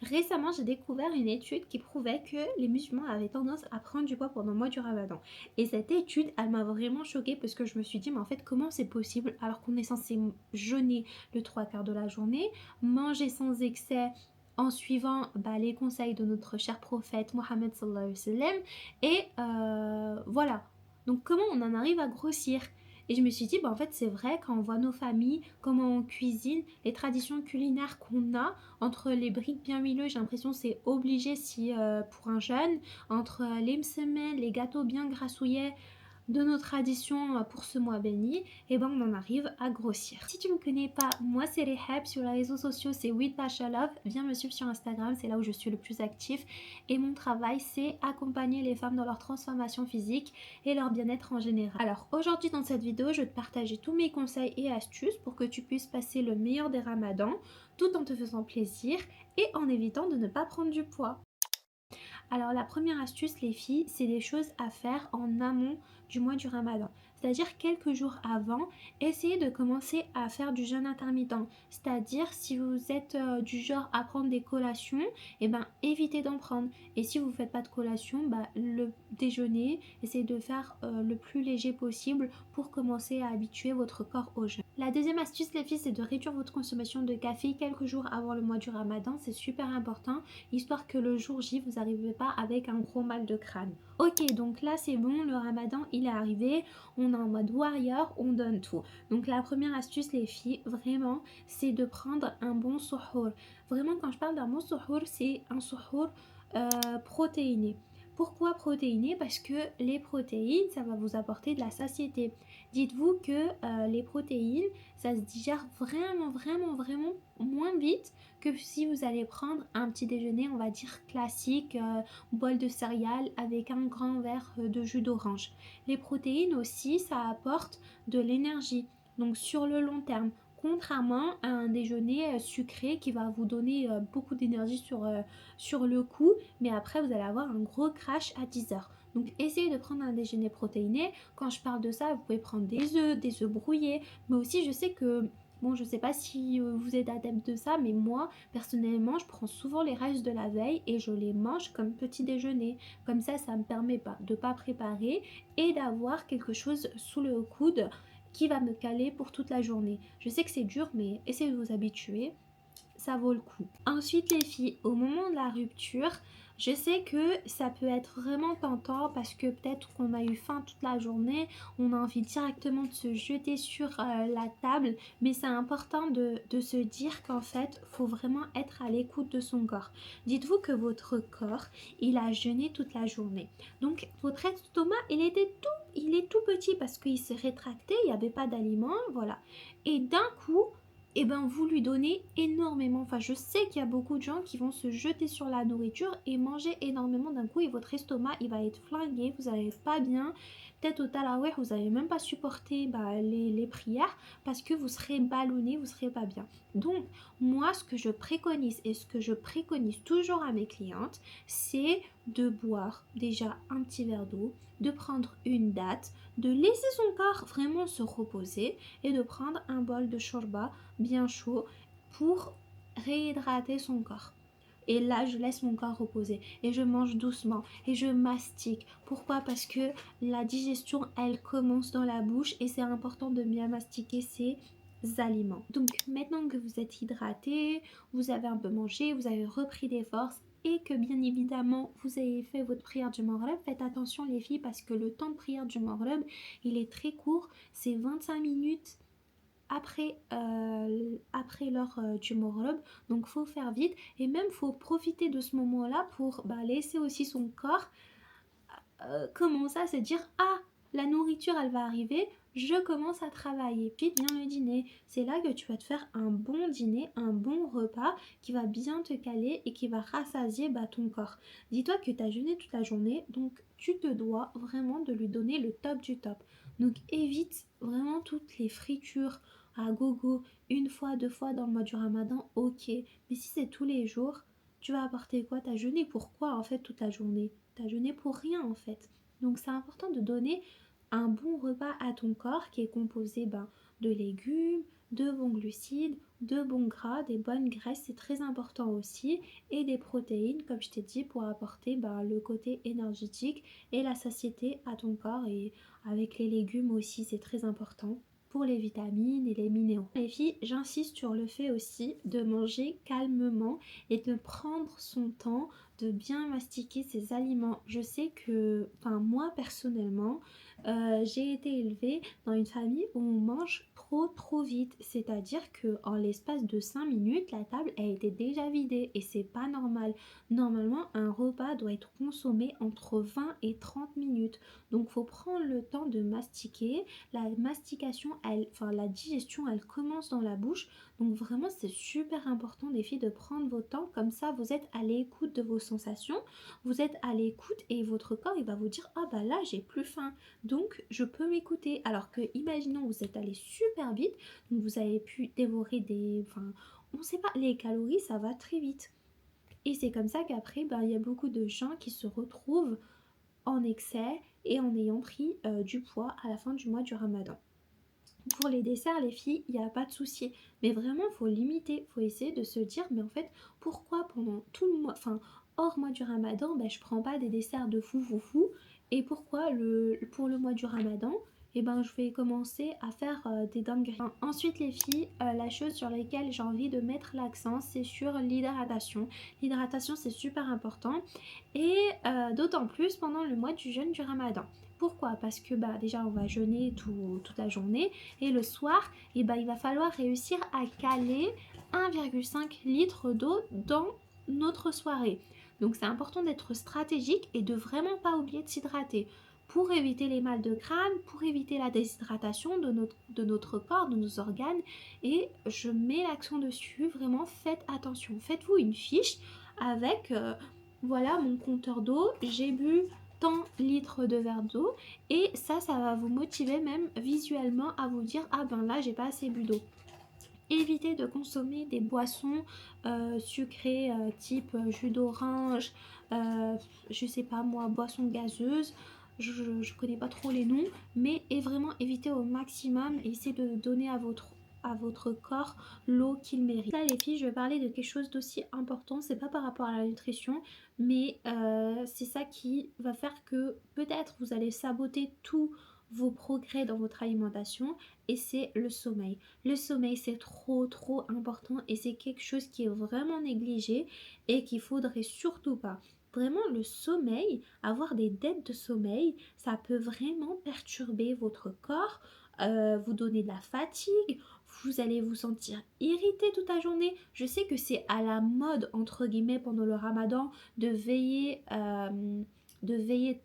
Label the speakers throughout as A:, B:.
A: Récemment, j'ai découvert une étude qui prouvait que les musulmans avaient tendance à prendre du poids pendant le mois du Ramadan. Et cette étude, elle m'a vraiment choquée parce que je me suis dit, mais en fait, comment c'est possible alors qu'on est censé jeûner le trois quarts de la journée, manger sans excès en suivant les conseils de notre cher prophète Mohammed sallallahu alayhi wa sallam. Et voilà. Donc comment on en arrive à grossir? Et je me suis dit, en fait, c'est vrai, quand on voit nos familles, comment on cuisine, les traditions culinaires qu'on a, entre les briques bien huileux, j'ai l'impression que c'est obligé si pour un jeune, entre les msemen, les gâteaux bien grassouillés de nos traditions pour ce mois béni, et on en arrive à grossir. Si tu me connais pas, moi c'est Rehab, sur les réseaux sociaux c'est WithPashaLove, viens me suivre sur Instagram, c'est là où je suis le plus actif, et mon travail c'est accompagner les femmes dans leur transformation physique et leur bien-être en général. Alors aujourd'hui dans cette vidéo, je vais te partager tous mes conseils et astuces pour que tu puisses passer le meilleur des ramadans tout en te faisant plaisir et en évitant de ne pas prendre du poids. Alors la première astuce les filles, c'est des choses à faire en amont du mois du Ramadan. C'est-à-dire quelques jours avant, essayez de commencer à faire du jeûne intermittent. C'est-à-dire si vous êtes du genre à prendre des collations, évitez d'en prendre. Et si vous ne faites pas de collation, le déjeuner, essayez de faire le plus léger possible pour commencer à habituer votre corps au jeûne. La deuxième astuce les filles, c'est de réduire votre consommation de café quelques jours avant le mois du Ramadan. C'est super important, histoire que le jour J, vous n'arrivez pas avec un gros mal de crâne. Ok, donc là c'est bon, le Ramadan il est arrivé, on est en mode warrior, on donne tout. Donc la première astuce les filles, vraiment, c'est de prendre un bon suhoor. Vraiment quand je parle d'un bon suhoor, c'est un suhoor protéiné. Pourquoi protéiné? Parce que les protéines, ça va vous apporter de la satiété. Dites-vous que les protéines, ça se digère vraiment moins vite que si vous allez prendre un petit déjeuner, on va dire classique, bol de céréales avec un grand verre de jus d'orange. Les protéines aussi, ça apporte de l'énergie, donc sur le long terme. Contrairement à un déjeuner sucré qui va vous donner beaucoup d'énergie sur le coup, mais après vous allez avoir un gros crash à 10 heures. Donc essayez de prendre un déjeuner protéiné. Quand je parle de ça, vous pouvez prendre des œufs brouillés, mais aussi je sais que bon, je sais pas si vous êtes adepte de ça, mais moi, personnellement, je prends souvent les restes de la veille et je les mange comme petit déjeuner. Comme ça me permet de pas préparer et d'avoir quelque chose sous le coude qui va me caler pour toute la journée. Je sais que c'est dur, mais essayez de vous habituer, ça vaut le coup. Ensuite les filles, au moment de la rupture, je sais que ça peut être vraiment tentant parce que peut-être qu'on a eu faim toute la journée, on a envie directement de se jeter sur la table, mais c'est important de se dire qu'en fait, faut vraiment être à l'écoute de son corps. Dites-vous que votre corps, il a jeûné toute la journée. Donc votre estomac, il est tout petit parce qu'il s'est rétracté, il n'y avait pas d'aliments, voilà. Et d'un coup, vous lui donnez énormément. Enfin, je sais qu'il y a beaucoup de gens qui vont se jeter sur la nourriture et manger énormément d'un coup et votre estomac, il va être flingué, vous n'allez pas bien. Peut-être au tarawih, vous n'allez même pas supporter les prières parce que vous serez ballonné, vous serez pas bien. Donc, moi, ce que je préconise et ce que je préconise toujours à mes clientes, c'est de boire déjà un petit verre d'eau, de prendre une date, de laisser son corps vraiment se reposer et de prendre un bol de shorba bien chaud pour réhydrater son corps. Et là, je laisse mon corps reposer et je mange doucement et je mastique. Pourquoi? Parce que la digestion, elle commence dans la bouche et c'est important de bien mastiquer ces aliments. Donc maintenant que vous êtes hydraté, vous avez un peu mangé, vous avez repris des forces et que bien évidemment vous avez fait votre prière du Maghreb, faites attention les filles parce que le temps de prière du Maghreb, il est très court, c'est 25 minutes après l'heure du Maghreb, donc faut faire vite et même faut profiter de ce moment-là pour laisser aussi son corps commencer à se dire ah, la nourriture elle va arriver, je commence à travailler. Puis vient le dîner, c'est là que tu vas te faire un bon dîner, un bon repas qui va bien te caler et qui va rassasier ton corps. Dis-toi que tu as jeûné toute la journée, donc tu te dois vraiment de lui donner le top du top. Donc évite vraiment toutes les fritures à gogo, une fois, deux fois dans le mois du Ramadan, ok. Mais si c'est tous les jours, tu vas apporter quoi? T'as jeûné pourquoi en fait toute la journée? T'as jeûné pour rien en fait. Donc c'est important de donner un bon repas à ton corps qui est composé de légumes, de bons glucides, de bons gras, des bonnes graisses, c'est très important aussi, et des protéines, comme je t'ai dit, pour apporter le côté énergétique et la satiété à ton corps. Et avec les légumes aussi, c'est très important pour les vitamines et les minéraux. Les filles, j'insiste sur le fait aussi de manger calmement et de prendre son temps, de bien mastiquer ses aliments. Je sais que, enfin moi personnellement, j'ai été élevée dans une famille où on mange trop vite, c'est-à-dire que en l'espace de 5 minutes, la table a été déjà vidée et c'est pas normal. Normalement, un repas doit être consommé entre 20 et 30 minutes. Donc faut prendre le temps de mastiquer. La mastication, enfin la digestion, elle commence dans la bouche. Donc vraiment, c'est super important les filles de prendre votre temps, comme ça vous êtes à l'écoute de vos sensations, vous êtes à l'écoute et votre corps il va vous dire ah bah là j'ai plus faim. Donc je peux m'écouter. Alors que imaginons vous êtes allé super vite, donc vous avez pu dévorer des... Enfin, on ne sait pas, les calories ça va très vite. Et c'est comme ça qu'après, il y a beaucoup de gens qui se retrouvent en excès et en ayant pris du poids à la fin du mois du Ramadan. Pour les desserts, les filles, il n'y a pas de souci. Mais vraiment, il faut limiter. Il faut essayer de se dire, mais en fait, pourquoi pendant tout le mois, enfin, hors mois du Ramadan, je prends pas des desserts de fou. Et pourquoi pour le mois du Ramadan, je vais commencer à faire des dingueries. Ensuite, les filles, la chose sur laquelle j'ai envie de mettre l'accent, c'est sur l'hydratation. L'hydratation, c'est super important. Et d'autant plus pendant le mois du jeûne du Ramadan. Pourquoi? Parce que déjà on va jeûner toute la journée et le soir il va falloir réussir à caler 1,5 litre d'eau dans notre soirée. Donc c'est important d'être stratégique et de vraiment pas oublier de s'hydrater pour éviter les mal de crâne, pour éviter la déshydratation de notre corps, de nos organes. Et je mets l'accent dessus, vraiment faites attention. Faites-vous une fiche avec voilà mon compteur d'eau, j'ai bu tant litres de verre d'eau, et ça va vous motiver même visuellement à vous dire ah ben là j'ai pas assez bu d'eau. Évitez de consommer des boissons sucrées type jus d'orange, je sais pas moi, boissons gazeuses. Je connais pas trop les noms, mais vraiment évitez au maximum et essayez de donner à votre corps l'eau qu'il mérite. Là les filles, je vais parler de quelque chose d'aussi important, c'est pas par rapport à la nutrition, mais c'est ça qui va faire que peut-être vous allez saboter tous vos progrès dans votre alimentation, et c'est le sommeil. Le sommeil, c'est trop important et c'est quelque chose qui est vraiment négligé et qu'il faudrait surtout pas. Vraiment, le sommeil, avoir des dettes de sommeil, ça peut vraiment perturber votre corps, vous donner de la fatigue, vous allez vous sentir irrité toute la journée. Je sais que c'est à la mode, entre guillemets, pendant le Ramadan, de veiller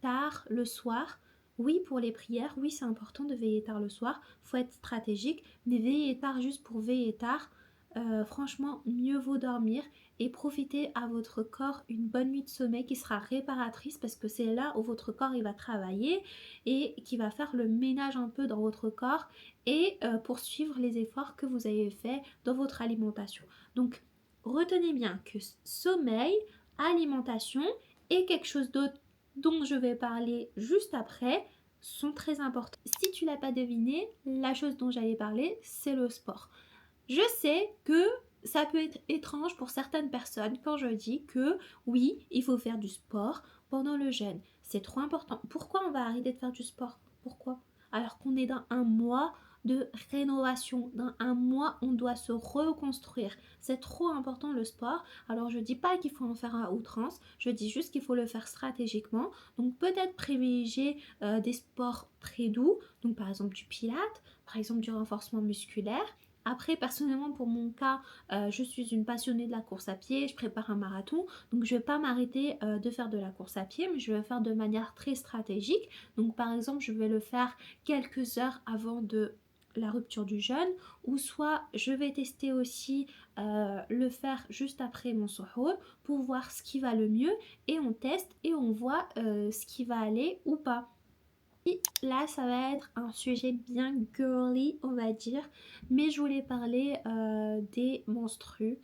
A: tard le soir. Oui, pour les prières, oui, c'est important de veiller tard le soir, faut être stratégique, mais veiller tard juste pour veiller tard, franchement, mieux vaut dormir et profiter à votre corps une bonne nuit de sommeil qui sera réparatrice, parce que c'est là où votre corps il va travailler et qui va faire le ménage un peu dans votre corps et poursuivre les efforts que vous avez faits dans votre alimentation. Donc, retenez bien que sommeil, alimentation et quelque chose d'autre dont je vais parler juste après sont très importants. Si tu l'as pas deviné, la chose dont j'allais parler, c'est le sport. Je sais que ça peut être étrange pour certaines personnes quand je dis que oui, il faut faire du sport pendant le jeûne. C'est trop important. Pourquoi on va arrêter de faire du sport? Pourquoi? Alors qu'on est dans un mois de rénovation, dans un mois on doit se reconstruire. C'est trop important le sport. Alors je dis pas qu'il faut en faire à outrance, je dis juste qu'il faut le faire stratégiquement. Donc peut-être privilégier des sports très doux, donc par exemple du pilates, par exemple du renforcement musculaire. Après, personnellement, pour mon cas, je suis une passionnée de la course à pied, je prépare un marathon, donc je ne vais pas m'arrêter de faire de la course à pied, mais je vais le faire de manière très stratégique. Donc par exemple, je vais le faire quelques heures avant de la rupture du jeûne, ou soit je vais tester aussi le faire juste après mon suhoor pour voir ce qui va le mieux, et on teste et on voit ce qui va aller ou pas. Et là, ça va être un sujet bien girly, on va dire, mais je voulais parler des menstrues.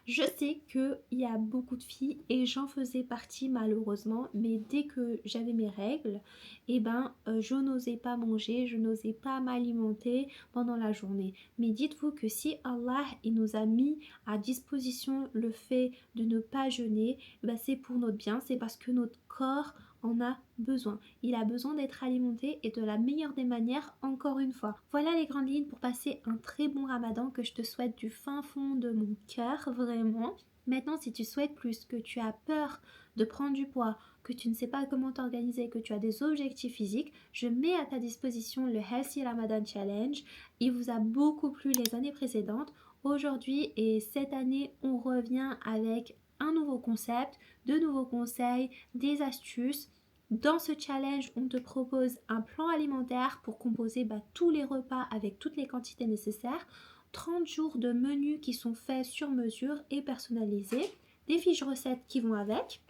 A: Je sais qu'il y a beaucoup de filles et j'en faisais partie malheureusement, mais dès que j'avais mes règles, je n'osais pas manger, je n'osais pas m'alimenter pendant la journée. Mais dites-vous que si Allah il nous a mis à disposition le fait de ne pas jeûner, c'est pour notre bien, c'est parce que notre corps en a besoin. Il a besoin d'être alimenté et de la meilleure des manières, encore une fois. Voilà les grandes lignes pour passer un très bon ramadan que je te souhaite du fin fond de mon cœur, vraiment. Maintenant, si tu souhaites plus, que tu as peur de prendre du poids, que tu ne sais pas comment t'organiser, que tu as des objectifs physiques, je mets à ta disposition le Healthy Ramadan Challenge. Il vous a beaucoup plu les années précédentes. Aujourd'hui et cette année, on revient avec un nouveau concept, de nouveaux conseils, des astuces. Dans ce challenge, on te propose un plan alimentaire pour composer tous les repas avec toutes les quantités nécessaires, 30 jours de menus qui sont faits sur mesure et personnalisés, des fiches recettes qui vont avec,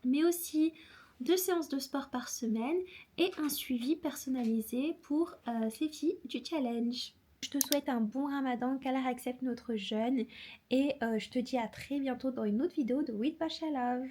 A: mais aussi 2 séances de sport par semaine et un suivi personnalisé pour ces filles du challenge. Je te souhaite un bon ramadan, qu'Allah accepte notre jeûne et je te dis à très bientôt dans une autre vidéo de With Pasha Love.